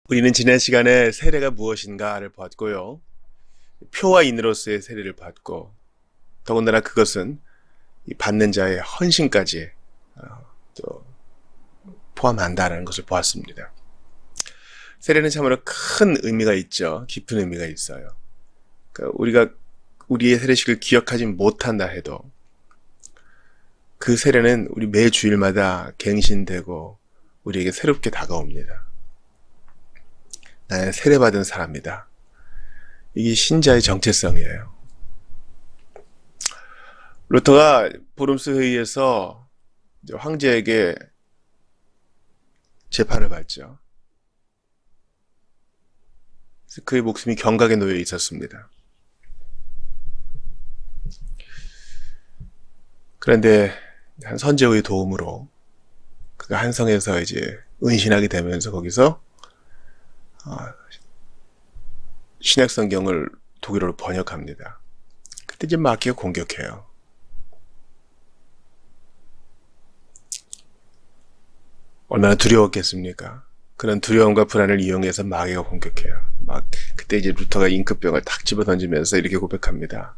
우리는 지난 시간에 세례가 무엇인가를 봤고요. 표와 인으로서의 세례를 받고, 더군다나 그것은 이 받는 자의 헌신까지 또 포함한다는 것을 보았습니다. 세례는 참으로 큰 의미가 있죠. 깊은 의미가 있어요. 그러니까 우리가 우리의 세례식을 기억하지 못한다 해도 그 세례는 우리 매 주일마다 갱신되고 우리에게 새롭게 다가옵니다. 나는 세례받은 사람이다. 이게 신자의 정체성이에요. 루터가 보름스 회의에서 황제에게 재판을 받죠. 그의 목숨이 경각에 놓여 있었습니다. 그런데 한 선제의 도움으로 그가 한성에서 이제 은신하게 되면서 거기서 신약 성경을 독일어로 번역합니다. 그때 이제 마귀가 공격해요. 얼마나 두려웠겠습니까? 그런 두려움과 불안을 이용해서 마귀가 공격해요. 그때 이제 루터가 잉크병을 탁 집어 던지면서 이렇게 고백합니다.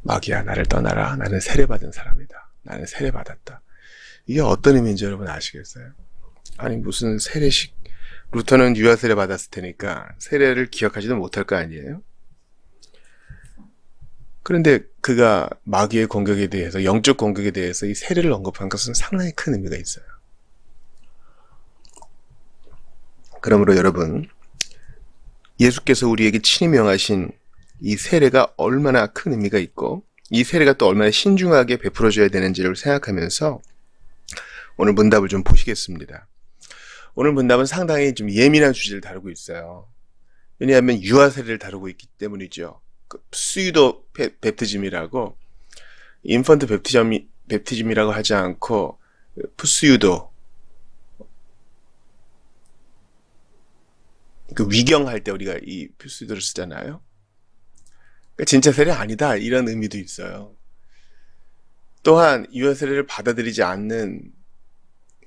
마귀야, 나를 떠나라. 나는 세례받은 사람이다. 나는 세례받았다. 이게 어떤 의미인지 여러분 아시겠어요? 아니 무슨 세례식, 루터는 유아 세례 받았을 테니까 세례를 기억하지도 못할 거 아니에요? 그런데 그가 마귀의 공격에 대해서, 영적 공격에 대해서 이 세례를 언급한 것은 상당히 큰 의미가 있어요. 그러므로 여러분, 예수께서 우리에게 친히 명하신 이 세례가 얼마나 큰 의미가 있고 이 세례가 또 얼마나 신중하게 베풀어져야 되는지를 생각하면서 오늘 문답을 좀 보시겠습니다. 오늘 문답은 상당히 좀 예민한 주제를 다루고 있어요. 왜냐하면 유아 세례를 다루고 있기 때문이죠. 스유도 베프티즘이라고, 인펀트 베프티즘이라고 하지 않고 푸스유도, 그 위경할 때 우리가 이 푸스유도를 쓰잖아요. 그러니까 진짜 세례 아니다, 이런 의미도 있어요. 또한 유아 세례를 받아들이지 않는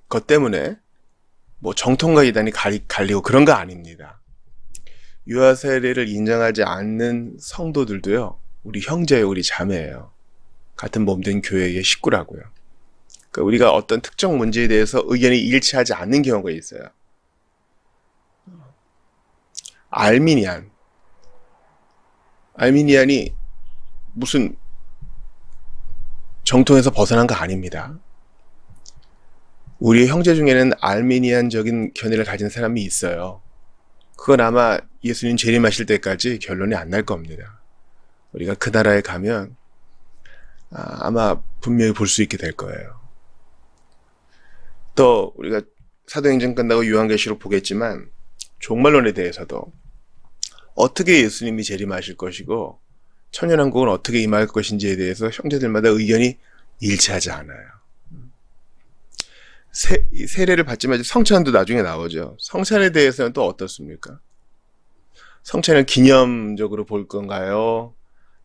것 때문에 뭐 정통과 이단이 갈리고 그런 거 아닙니다. 유아 세례를 인정하지 않는 성도들도요, 우리 형제예요, 우리 자매예요. 같은 몸된 교회의 식구라고요. 그러니까 우리가 어떤 특정 문제에 대해서 의견이 일치하지 않는 경우가 있어요. 알미니안이 무슨 정통에서 벗어난 거 아닙니다. 우리 형제 중에는 알미니안적인 견해를 가진 사람이 있어요. 그건 아마 예수님 재림하실 때까지 결론이 안 날 겁니다. 우리가 그 나라에 가면 아마 분명히 볼 수 있게 될 거예요. 또 우리가 사도행전 끝나고 요한계시록 보겠지만 종말론에 대해서도 어떻게 예수님이 재림하실 것이고 천년왕국은 어떻게 임할 것인지에 대해서 형제들마다 의견이 일치하지 않아요. 세례를 받지만 성찬도 나중에 나오죠. 성찬에 대해서는 또 어떻습니까? 성찬을 기념적으로 볼 건가요?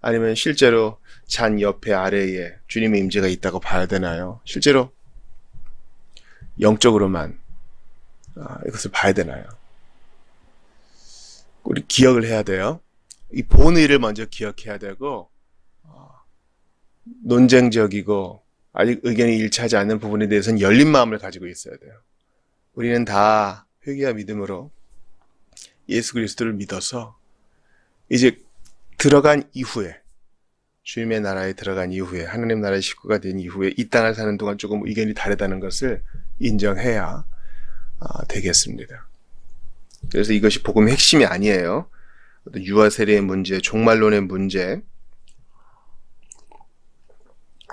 아니면 실제로 잔 옆에 아래에 주님의 임재가 있다고 봐야 되나요? 실제로 영적으로만 이것을 봐야 되나요? 우리 기억을 해야 돼요. 이 본의를 먼저 기억해야 되고, 논쟁적이고 아직 의견이 일치하지 않는 부분에 대해서는 열린 마음을 가지고 있어야 돼요. 우리는 다 회개와 믿음으로 예수 그리스도를 믿어서 이제 들어간 이후에, 주님의 나라에 들어간 이후에, 하나님 나라의 식구가 된 이후에 이 땅을 사는 동안 조금 의견이 다르다는 것을 인정해야 되겠습니다. 그래서 이것이 복음의 핵심이 아니에요. 유아 세례의 문제, 종말론의 문제,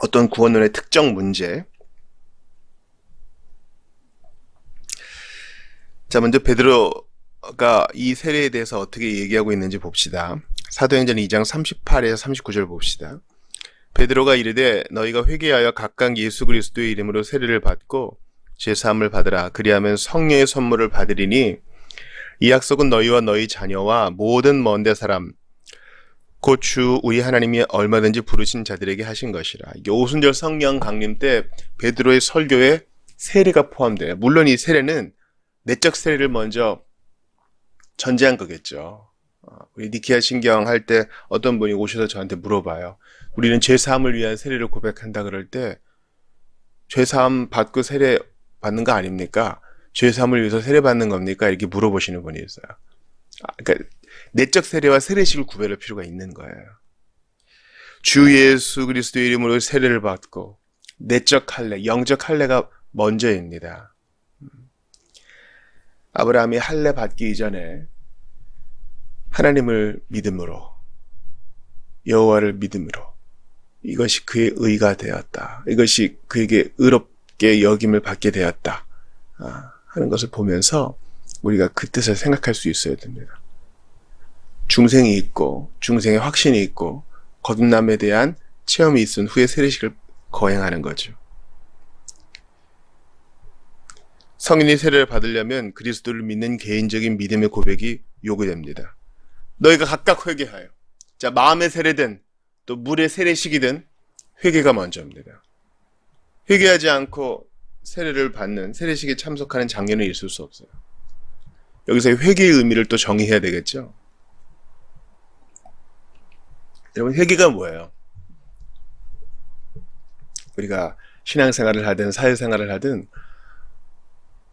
어떤 구원론의 특정 문제. 자, 먼저 베드로가 이 세례에 대해서 어떻게 얘기하고 있는지 봅시다. 사도행전 2장 38에서 39절 봅시다. 베드로가 이르되 너희가 회개하여 각각 예수 그리스도의 이름으로 세례를 받고 제사함을 받으라. 그리하면 성령의 선물을 받으리니 이 약속은 너희와 너희 자녀와 모든 먼데 사람 곧 주 우리 하나님이 얼마든지 부르신 자들에게 하신 것이라. 이게 오순절 성령 강림 때 베드로의 설교에 세례가 포함돼요. 물론 이 세례는 내적 세례를 먼저 전제한 거겠죠. 우리 니케아 신경 할 때 어떤 분이 오셔서 저한테 물어봐요. 우리는 죄사함을 위한 세례를 고백한다 그럴 때 죄사함 받고 세례 받는 거 아닙니까? 죄사함을 위해서 세례 받는 겁니까? 이렇게 물어보시는 분이 있어요. 그러니까 내적 세례와 세례식을 구별할 필요가 있는 거예요. 주 예수 그리스도의 이름으로 세례를 받고 내적 할례, 영적 할례가 먼저입니다. 아브라함이 할례 받기 이전에 하나님을 믿음으로, 여호와를 믿음으로 이것이 그의 의가 되었다. 이것이 그에게 의롭게 여김을 받게 되었다 하는 것을 보면서 우리가 그 뜻을 생각할 수 있어야 됩니다. 중생이 있고 중생의 확신이 있고 거듭남에 대한 체험이 있은 후에 세례식을 거행하는 거죠. 성인이 세례를 받으려면 그리스도를 믿는 개인적인 믿음의 고백이 요구됩니다. 너희가 각각 회개하여. 자, 마음의 세례든 또 물의 세례식이든 회개가 먼저입니다. 회개하지 않고 세례를 받는 세례식에 참석하는 장면은 있을 수 없어요. 여기서 회개의 의미를 또 정의해야 되겠죠. 여러분, 회개가 뭐예요? 우리가 신앙생활을 하든 사회생활을 하든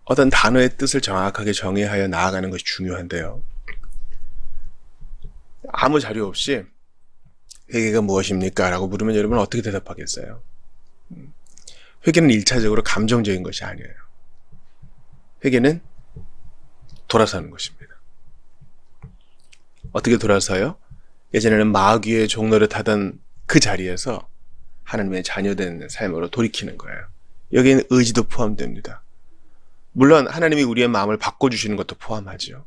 어떤 단어의 뜻을 정확하게 정의하여 나아가는 것이 중요한데요. 아무 자료 없이 회개가 무엇입니까? 라고 물으면 여러분은 어떻게 대답하겠어요? 회개는 1차적으로 감정적인 것이 아니에요. 회개는 돌아서는 것입니다. 어떻게 돌아서요? 예전에는 마귀의 종노릇 하던 그 자리에서 하나님의 자녀된 삶으로 돌이키는 거예요. 여기에는 의지도 포함됩니다. 물론 하나님이 우리의 마음을 바꿔주시는 것도 포함하죠.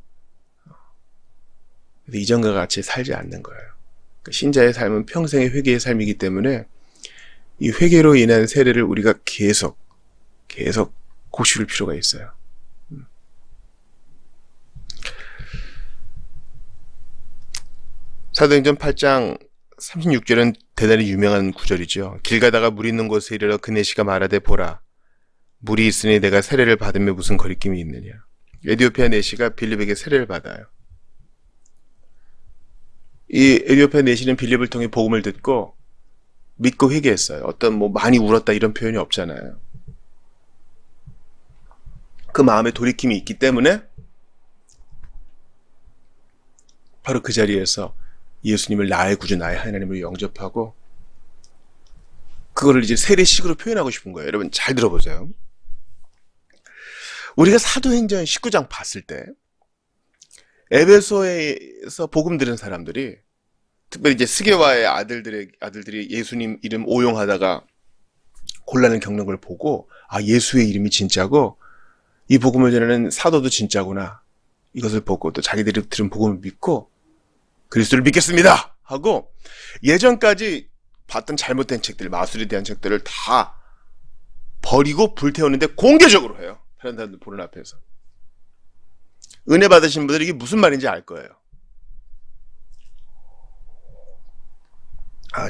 이전과 같이 살지 않는 거예요. 신자의 삶은 평생의 회개의 삶이기 때문에 이 회개로 인한 세례를 우리가 계속 고칠 필요가 있어요. 사도행전 8장 36절은 대단히 유명한 구절이죠. 길 가다가 물 있는 곳에 이르러 그 내시가 말하되 보라 물이 있으니 내가 세례를 받으며 무슨 거리낌이 있느냐. 에디오피아 내시가 빌립에게 세례를 받아요. 이 에디오피아 내시는 빌립을 통해 복음을 듣고 믿고 회개했어요. 어떤 많이 울었다 이런 표현이 없잖아요. 그 마음에 돌이킴이 있기 때문에 바로 그 자리에서 예수님을 나의 구주, 나의 하나님을 영접하고 그거를 이제 세례식으로 표현하고 싶은 거예요. 여러분 잘 들어보세요. 우리가 사도행전 19장 봤을 때 에베소에서 복음 들은 사람들이 특별히 이제 스게와의 아들들이 예수님 이름 오용하다가 곤란을 겪는 걸 보고 예수의 이름이 진짜고 이 복음을 전하는 사도도 진짜구나. 이것을 보고 또 자기들이 들은 복음을 믿고 그리스도를 믿겠습니다 하고 예전까지 봤던 잘못된 책들, 마술에 대한 책들을 다 버리고 불태우는데 공개적으로 해요. 다른 사람들 보는 앞에서. 은혜 받으신 분들이 이게 무슨 말인지 알 거예요.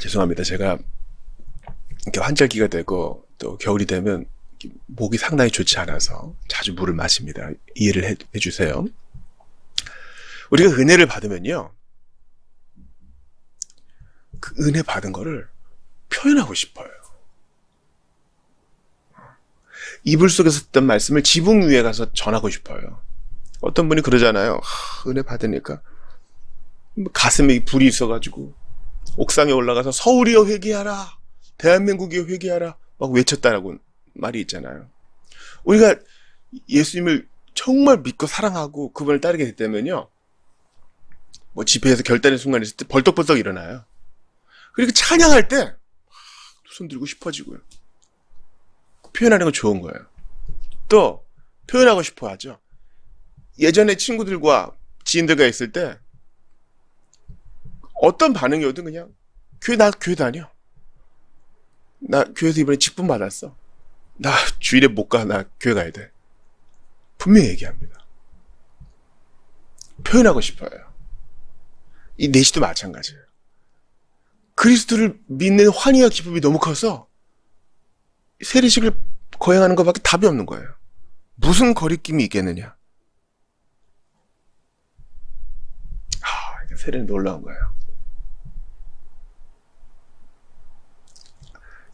죄송합니다. 제가 이렇게 환절기가 되고 또 겨울이 되면 목이 상당히 좋지 않아서 자주 물을 마십니다. 이해를 해주세요. 우리가 은혜를 받으면요. 그 은혜 받은 거를 표현하고 싶어요. 이불 속에서 듣던 말씀을 지붕 위에 가서 전하고 싶어요. 어떤 분이 그러잖아요. 은혜 받으니까 가슴에 불이 있어가지고 옥상에 올라가서 서울이여 회개하라, 대한민국이여 회개하라 막 외쳤다라고 말이 있잖아요. 우리가 예수님을 정말 믿고 사랑하고 그분을 따르게 됐다면요, 집회에서 결단의 순간이 있을 때 벌떡벌떡 일어나요. 그리고 찬양할 때 두 손 들고 싶어지고요. 표현하는 건 좋은 거예요. 또 표현하고 싶어 하죠. 예전에 친구들과 지인들과 있을 때 어떤 반응이 오든 그냥 나 교회 다녀. 나 교회에서 이번에 직분 받았어. 나 주일에 못 가. 나 교회 가야 돼. 분명히 얘기합니다. 표현하고 싶어요. 이 내시도 마찬가지예요. 그리스도를 믿는 환희와 기쁨이 너무 커서 세례식을 거행하는 것밖에 답이 없는 거예요. 무슨 거리낌이 있겠느냐. 세례는 놀라운 거예요.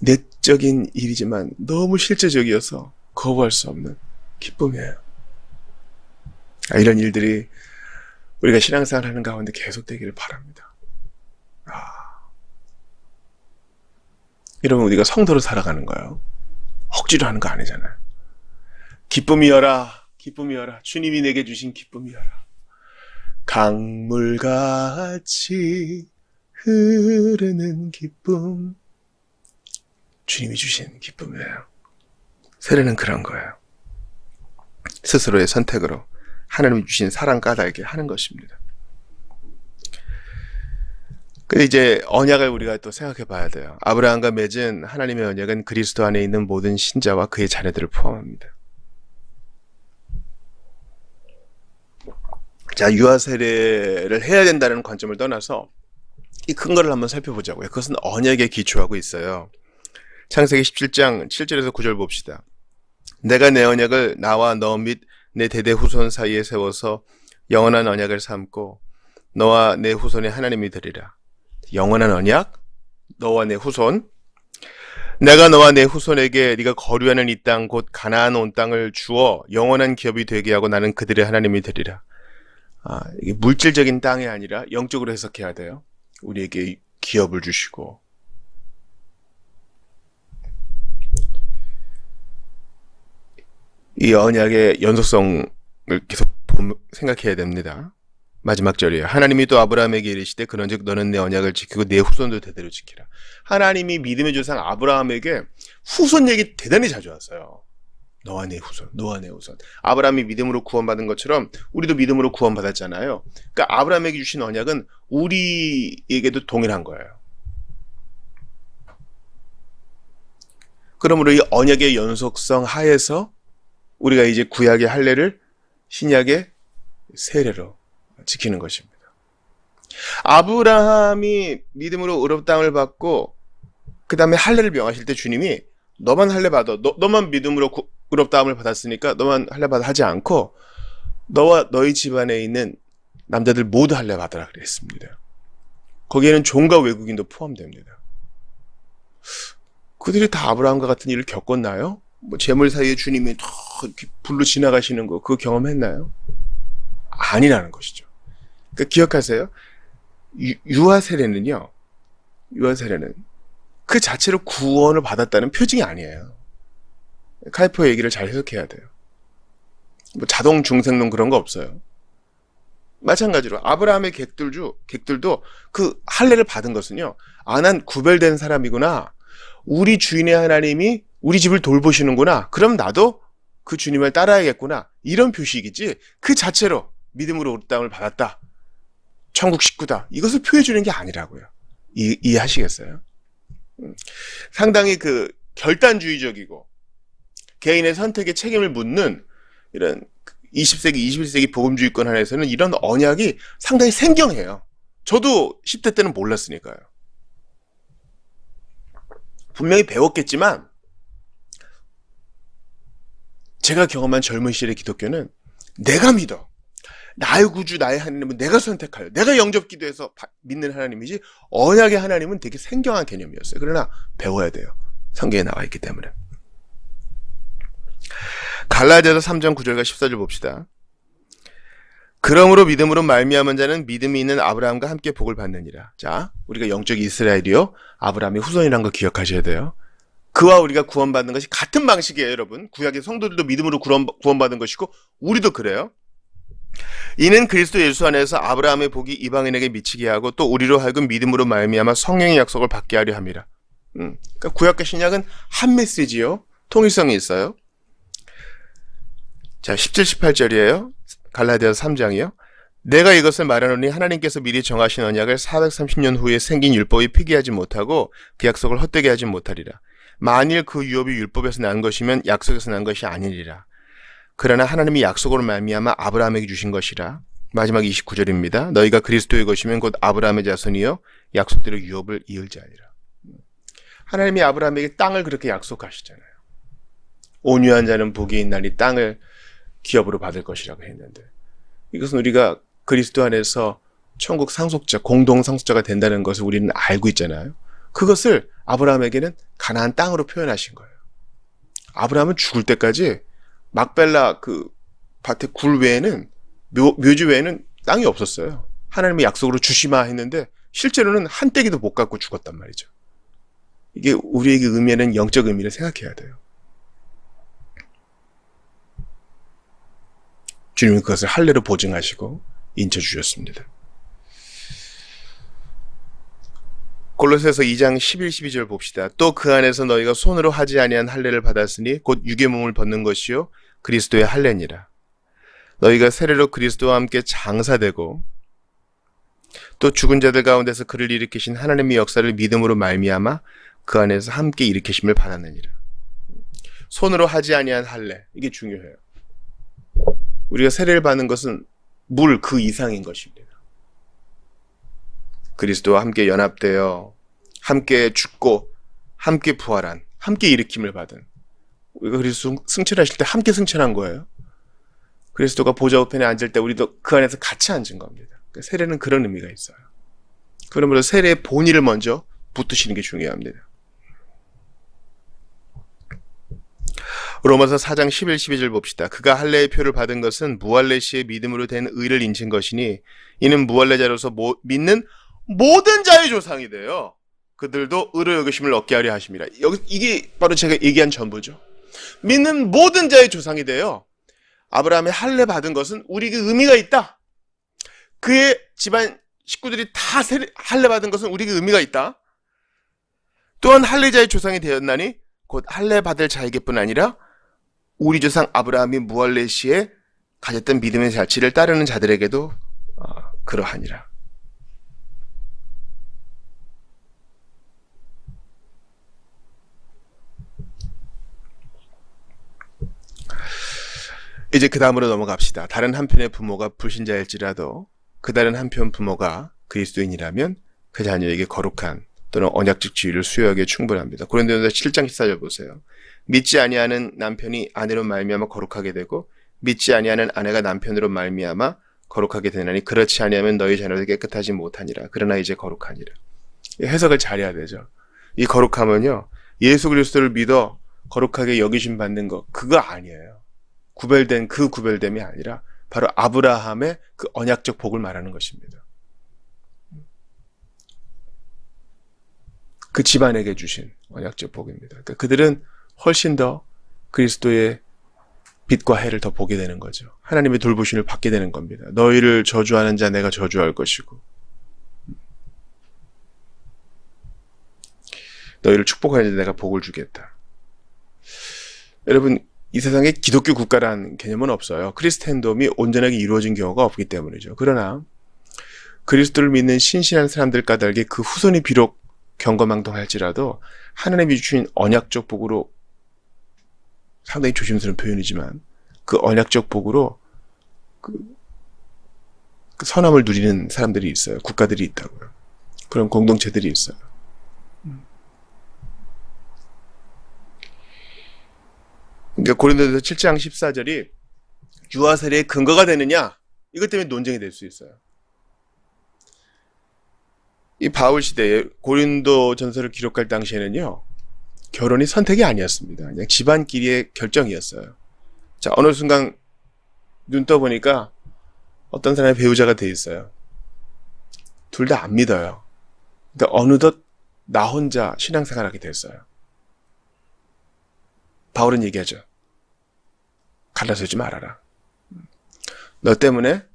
내적인 일이지만 너무 실제적이어서 거부할 수 없는 기쁨이에요. 이런 일들이 우리가 신앙생활 하는 가운데 계속되기를 바랍니다. 이러면 우리가 성도로 살아가는 거예요. 억지로 하는 거 아니잖아요. 기쁨이여라, 기쁨이여라. 주님이 내게 주신 기쁨이여라. 강물같이 흐르는 기쁨. 주님이 주신 기쁨이에요. 세례는 그런 거예요. 스스로의 선택으로 하나님이 주신 사랑 까닭에 하는 것입니다. 근데 이제 언약을 우리가 또 생각해 봐야 돼요. 아브라함과 맺은 하나님의 언약은 그리스도 안에 있는 모든 신자와 그의 자녀들을 포함합니다. 자, 유아 세례를 해야 된다는 관점을 떠나서 이 근거를 한번 살펴보자고요. 그것은 언약에 기초하고 있어요. 창세기 17장 7절에서 9절 봅시다. 내가 내 언약을 나와 너 및 내 대대 후손 사이에 세워서 영원한 언약을 삼고 너와 내 후손의 하나님이 되리라. 영원한 언약? 너와 내 후손? 내가 너와 내 후손에게 네가 거류하는 이 땅 곧 가나안 온 땅을 주어 영원한 기업이 되게 하고 나는 그들의 하나님이 되리라. 이게 물질적인 땅이 아니라 영적으로 해석해야 돼요. 우리에게 기업을 주시고 이 언약의 연속성을 계속 생각해야 됩니다. 마지막 절이에요. 하나님이 또 아브라함에게 이르시되 그런즉 너는 내 언약을 지키고 내 후손도 대대로 지키라. 하나님이 믿음의 조상 아브라함에게 후손 얘기 대단히 자주 하세요. 너와 내 후손, 너와 내 후손. 아브라함이 믿음으로 구원받은 것처럼 우리도 믿음으로 구원받았잖아요. 그러니까 아브라함에게 주신 언약은 우리에게도 동일한 거예요. 그러므로 이 언약의 연속성 하에서 우리가 이제 구약의 할례를 신약의 세례로 지키는 것입니다. 아브라함이 믿음으로 의롭 땅을 받고 그 다음에 할례를 명하실 때 주님이 너만 할례 받아, 너만 믿음으로 의롭 다함을 받았으니까 너만 할례 받아 하지 않고 너와 너희 집안에 있는 남자들 모두 할례 받으라 그랬습니다. 거기에는 종과 외국인도 포함됩니다. 그들이 다 아브라함과 같은 일을 겪었나요? 뭐 재물 사이에 주님이 더 이렇게 불로 지나가시는 거 그거 경험했나요? 아니라는 것이죠. 그러니까 기억하세요. 유아 세례는요. 유아 세례는 그 자체로 구원을 받았다는 표징이 아니에요. 카이퍼 얘기를 잘 해석해야 돼요. 뭐 자동 중생론 그런 거 없어요. 마찬가지로 아브라함의 객들도 그 할례를 받은 것은요. 난 구별된 사람이구나. 우리 주인의 하나님이 우리 집을 돌보시는구나. 그럼 나도 그 주님을 따라야겠구나. 이런 표식이지 그 자체로 믿음으로 의롭 다함을 받았다. 천국 식구다. 이것을 표해주는 게 아니라고요. 이해하시겠어요? 상당히 그 결단주의적이고 개인의 선택에 책임을 묻는 이런 20세기, 21세기 복음주의권 안에서는 이런 언약이 상당히 생경해요. 저도 10대 때는 몰랐으니까요. 분명히 배웠겠지만 제가 경험한 젊은 시절의 기독교는 내가 믿어. 나의 구주, 나의 하나님은 내가 선택하여. 내가 영접 기도해서 믿는 하나님이지 언약의 하나님은 되게 생경한 개념이었어요. 그러나 배워야 돼요. 성경에 나와 있기 때문에. 갈라디아서 3장 9절과 14절 봅시다. 그러므로 믿음으로 말미암은 자는 믿음이 있는 아브라함과 함께 복을 받느니라. 자, 우리가 영적 이스라엘이요. 아브라함의 후손이라는 거 기억하셔야 돼요. 그와 우리가 구원받는 것이 같은 방식이에요, 여러분. 구약의 성도들도 믿음으로 구원받은 것이고 우리도 그래요. 이는 그리스도 예수 안에서 아브라함의 복이 이방인에게 미치게 하고 또 우리로 하여금 믿음으로 말미암아 성령의 약속을 받게 하려 함이라. 그러니까 구약과 신약은 한 메시지요. 통일성이 있어요. 자, 17, 18절이에요. 갈라디아서 3장이요. 내가 이것을 말하노니 하나님께서 미리 정하신 언약을 430년 후에 생긴 율법이 폐기하지 못하고 그 약속을 헛되게 하지 못하리라. 만일 그 유업이 율법에서 난 것이면 약속에서 난 것이 아니리라. 그러나 하나님이 약속으로 말미암아 아브라함에게 주신 것이라. 마지막 29절입니다. 너희가 그리스도의 것이면 곧 아브라함의 자손이요 약속대로 유업을 이을 자니라. 하나님이 아브라함에게 땅을 그렇게 약속하시잖아요. 온유한 자는 복이 있나니 땅을 기업으로 받을 것이라고 했는데 이것은 우리가 그리스도 안에서 천국 상속자, 공동 상속자가 된다는 것을 우리는 알고 있잖아요. 그것을 아브라함에게는 가나안 땅으로 표현하신 거예요. 아브라함은 죽을 때까지 막벨라 그 밭의 굴 외에는 묘지 외에는 땅이 없었어요. 하나님의 약속으로 주시마 했는데 실제로는 한 떼기도 못 갖고 죽었단 말이죠. 이게 우리에게 의미하는 영적 의미를 생각해야 돼요. 주님은 그것을 할례로 보증하시고 인쳐주셨습니다. 골로새서 2장 11, 12절 봅시다. 또 그 안에서 너희가 손으로 하지 아니한 할례를 받았으니 곧 육의 몸을 벗는 것이요 그리스도의 할례니라. 너희가 세례로 그리스도와 함께 장사되고 또 죽은 자들 가운데서 그를 일으키신 하나님의 역사를 믿음으로 말미암아 그 안에서 함께 일으키심을 받았느니라. 손으로 하지 아니한 할례, 이게 중요해요. 우리가 세례를 받는 것은 물 그 이상인 것입니다. 그리스도와 함께 연합되어 함께 죽고 함께 부활한, 함께 일으킴을 받은, 우리가 그리스도 승천하실 때 함께 승천한 거예요. 그리스도가 보좌 우편에 앉을 때 우리도 그 안에서 같이 앉은 겁니다. 세례는 그런 의미가 있어요. 그러므로 세례의 본의를 먼저 붙드시는 게 중요합니다. 로마서 4장 11, 12절 봅시다. 그가 할례의 표를 받은 것은 무할례 시의 믿음으로 된 의를 인친 것이니 이는 무할례자로서 믿는 모든 자의 조상이 되어 그들도 의로 여기심을 얻게 하려 하심이라. 이게 바로 제가 얘기한 전부죠. 믿는 모든 자의 조상이 되어 아브라함의 할례 받은 것은 우리에게 의미가 있다. 그의 집안 식구들이 다 할례 받은 것은 우리에게 의미가 있다. 또한 할례자의 조상이 되었나니 곧 할례 받을 자에게뿐 아니라 우리 조상 아브라함이 무할례 시에 가졌던 믿음의 자치를 따르는 자들에게도 그러하니라. 이제 그 다음으로 넘어갑시다. 다른 한편의 부모가 불신자일지라도 그 다른 한편 부모가 그리스도인이라면 그 자녀에게 거룩한 또는 언약적 지위를 수여하기에 충분합니다. 고린도전서 7장 14절 보세요. 믿지 아니하는 남편이 아내로 말미암아 거룩하게 되고 믿지 아니하는 아내가 남편으로 말미암아 거룩하게 되나니 그렇지 아니하면 너희 자녀도 깨끗하지 못하니라. 그러나 이제 거룩하니라. 해석을 잘해야 되죠. 이 거룩함은요, 예수 그리스도를 믿어 거룩하게 여기심 받는 것, 그거 아니에요. 구별된 그 구별됨이 아니라 바로 아브라함의 그 언약적 복을 말하는 것입니다. 그 집안에게 주신 언약적 복입니다. 그러니까 그들은 훨씬 더 그리스도의 빛과 해를 더 보게 되는 거죠. 하나님의 돌보심을 받게 되는 겁니다. 너희를 저주하는 자 내가 저주할 것이고 너희를 축복하는 자 내가 복을 주겠다. 여러분, 이 세상에 기독교 국가라는 개념은 없어요. 크리스텐돔이 온전하게 이루어진 경우가 없기 때문이죠. 그러나 그리스도를 믿는 신실한 사람들 까닭에 그 후손이 비록 경거망동할지라도 하나님이 주신 언약적 복으로, 상당히 조심스러운 표현이지만 그 언약적 복으로 그 선함을 누리는 사람들이 있어요. 국가들이 있다고요. 그런 공동체들이 있어요. 그러니까 고린도전서 7장 14절이 유아 세례의 근거가 되느냐, 이것 때문에 논쟁이 될 수 있어요. 이 바울 시대에 고린도전서를 기록할 당시에는요, 결혼이 선택이 아니었습니다. 그냥 집안끼리의 결정이었어요. 자, 어느 순간 눈 떠보니까 어떤 사람의 배우자가 돼 있어요. 둘 다 안 믿어요. 근데 어느덧 나 혼자 신앙생활하게 됐어요. 바울은 얘기하죠. 갈라서지 말아라. 너 때문에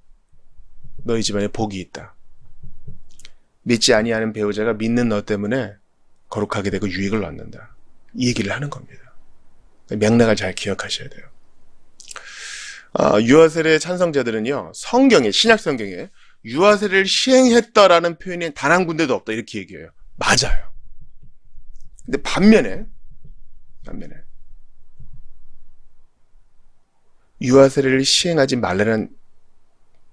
너희 집안에 복이 있다. 믿지 아니하는 배우자가 믿는 너 때문에 거룩하게 되고 유익을 얻는다. 이 얘기를 하는 겁니다. 맥락을 잘 기억하셔야 돼요. 유아세례 찬성자들은요, 성경에, 신약 성경에 유아세례를 시행했다라는 표현이 단 한 군데도 없다, 이렇게 얘기해요. 맞아요. 근데 반면에 유아세례를 시행하지 말라는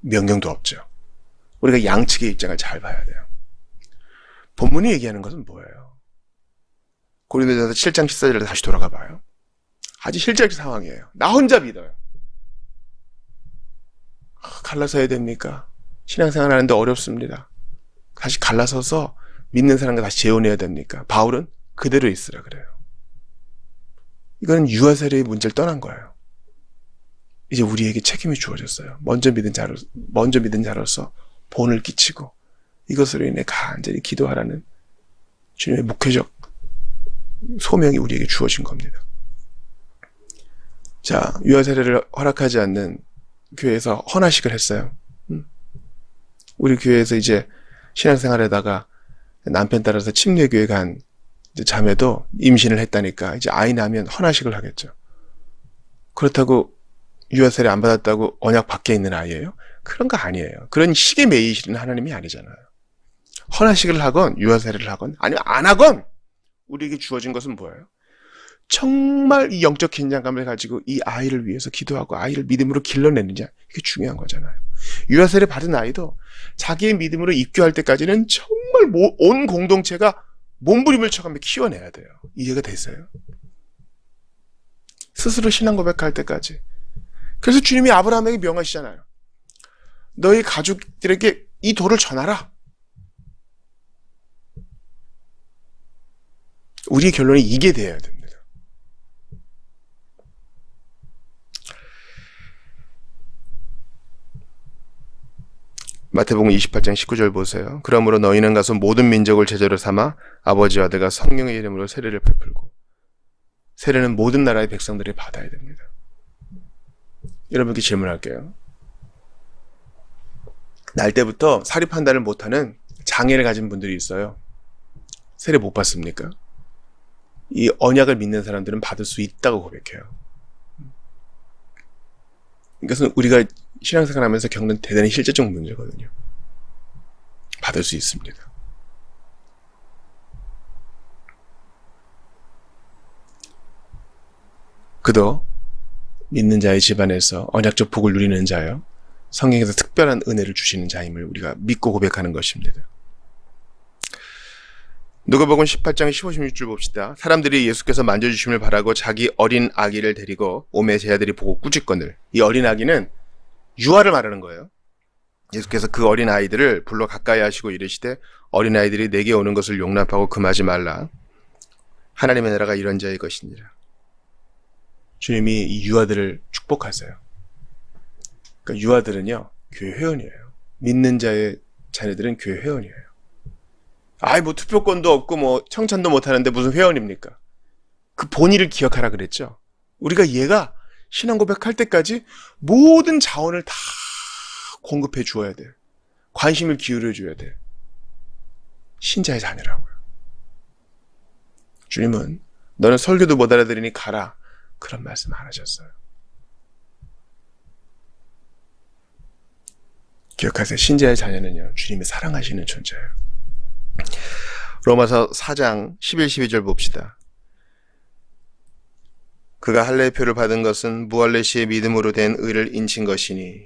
명령도 없죠. 우리가 양측의 입장을 잘 봐야 돼요. 본문이 얘기하는 것은 뭐예요? 고린도전서 7장 14절에 다시 돌아가 봐요. 아주 실제적 상황이에요. 나 혼자 믿어요. 갈라서 해야 됩니까? 신앙생활 하는데 어렵습니다. 다시 갈라서서 믿는 사람과 다시 재혼해야 됩니까? 바울은 그대로 있으라 그래요. 이거는 유아 세례의 문제를 떠난 거예요. 이제 우리에게 책임이 주어졌어요. 먼저 믿은 자로서 본을 끼치고 이것으로 인해 간절히 기도하라는 주님의 목회적 소명이 우리에게 주어진 겁니다. 자, 유아 세례를 허락하지 않는 교회에서 헌화식을 했어요. 우리 교회에서 이제 신앙생활에다가 남편 따라서 침례교회 간 자매도 임신을 했다니까 이제 아이 나면 헌화식을 하겠죠. 그렇다고 유아 세례 안 받았다고 언약 밖에 있는 아이예요? 그런 거 아니에요. 그런 식에 매이시는 하나님이 아니잖아요. 헌화식을 하건 유아 세례를 하건 아니면 안 하건 우리에게 주어진 것은 뭐예요? 정말 이 영적 긴장감을 가지고 이 아이를 위해서 기도하고 아이를 믿음으로 길러내느냐, 이게 중요한 거잖아요. 유아 세례 받은 아이도 자기의 믿음으로 입교할 때까지는 정말 온 공동체가 몸부림을 쳐가며 키워내야 돼요. 이해가 되세요? 스스로 신앙 고백할 때까지. 그래서 주님이 아브라함에게 명하시잖아요. 너희 가족들에게 이 도를 전하라. 우리의 결론이 이게 돼야 됩니다. 마태복음 28장 19절 보세요. 그러므로 너희는 가서 모든 민족을 제자로 삼아 아버지와 아들과 성령의 이름으로 세례를 베풀고, 세례는 모든 나라의 백성들이 받아야 됩니다. 여러분께 질문할게요. 날 때부터 사리 판단을 못하는 장애를 가진 분들이 있어요. 세례 못 받습니까? 이 언약을 믿는 사람들은 받을 수 있다고 고백해요. 이것은 우리가 신앙생활하면서 겪는 대단히 실제적 문제거든요. 받을 수 있습니다. 그도 믿는 자의 집안에서 언약적 복을 누리는 자요, 성경에서 특별한 은혜를 주시는 자임을 우리가 믿고 고백하는 것입니다. 누가복음 18장 15, 16절 봅시다. 사람들이 예수께서 만져주심을 바라고 자기 어린 아기를 데리고 오매 제자들이 보고 꾸짖거늘. 이 어린 아기는 유아를 말하는 거예요. 예수께서 그 어린 아이들을 불러 가까이 하시고 이르시되 어린 아이들이 내게 오는 것을 용납하고 금하지 말라. 하나님의 나라가 이런 자의 것이니라. 주님이 이 유아들을 축복하세요. 그러니까 유아들은요, 교회 회원이에요. 믿는 자의 자녀들은 교회 회원이에요. 아이 뭐 투표권도 없고 뭐 청찬도 못하는데 무슨 회원입니까? 그 본의를 기억하라 그랬죠. 우리가 얘가 신앙 고백할 때까지 모든 자원을 다 공급해 주어야 돼. 관심을 기울여 줘야 돼. 신자의 자녀라고요. 주님은 너는 설교도 못 알아들으니 가라, 그런 말씀 안 하셨어요. 기억하세요. 신자의 자녀는요, 주님이 사랑하시는 존재예요. 로마서 4장 11, 12절 봅시다. 그가 할례의 표를 받은 것은 무할례시의 믿음으로 된 의를 인친 것이니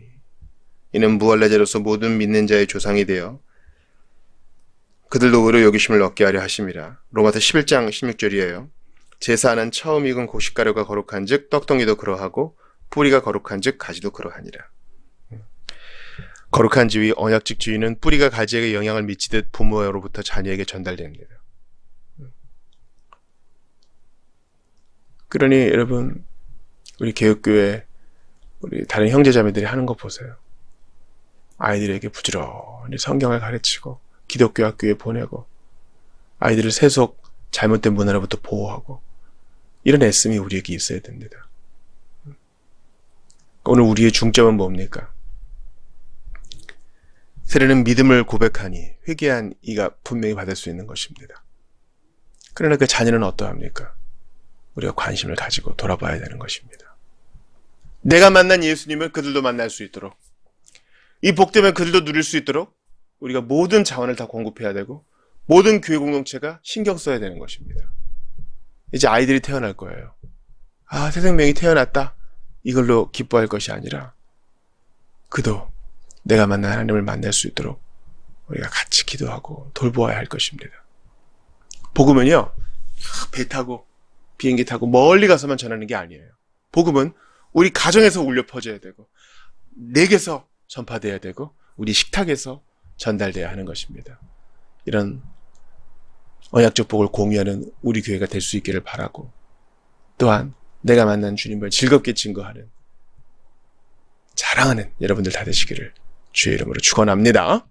이는 무할례자로서 모든 믿는 자의 조상이 되어 그들도 의로 여기심을 얻게 하려 하심이라. 로마서 11장 16절이에요. 제사는 처음 익은 고춧가루가 거룩한 즉 떡덩이도 그러하고 뿌리가 거룩한 즉 가지도 그러하니라. 거룩한 지위, 언약적 지위는 뿌리가 가지에게 영향을 미치듯 부모로부터 자녀에게 전달됩니다. 그러니 여러분, 우리 개혁교회, 우리 다른 형제자매들이 하는 거 보세요. 아이들에게 부지런히 성경을 가르치고 기독교 학교에 보내고 아이들을 세속 잘못된 문화로부터 보호하고, 이런 애씀이 우리에게 있어야 됩니다. 오늘 우리의 중점은 뭡니까? 세례는 믿음을 고백하니 회개한 이가 분명히 받을 수 있는 것입니다. 그러나 그 자녀는 어떠합니까? 우리가 관심을 가지고 돌아봐야 되는 것입니다. 내가 만난 예수님을 그들도 만날 수 있도록, 이 복되면 그들도 누릴 수 있도록 우리가 모든 자원을 다 공급해야 되고 모든 교회 공동체가 신경 써야 되는 것입니다. 이제 아이들이 태어날 거예요. 아, 새 생명이 태어났다, 이걸로 기뻐할 것이 아니라 그도 내가 만난 하나님을 만날 수 있도록 우리가 같이 기도하고 돌보아야 할 것입니다. 복음은요, 배 타고 비행기 타고 멀리 가서만 전하는 게 아니에요. 복음은 우리 가정에서 울려 퍼져야 되고 내게서 전파돼야 되고 우리 식탁에서 전달돼야 하는 것입니다. 이런 언약적 복을 공유하는 우리 교회가 될 수 있기를 바라고, 또한 내가 만난 주님을 즐겁게 증거하는, 자랑하는 여러분들 다 되시기를 주의 이름으로 축원합니다.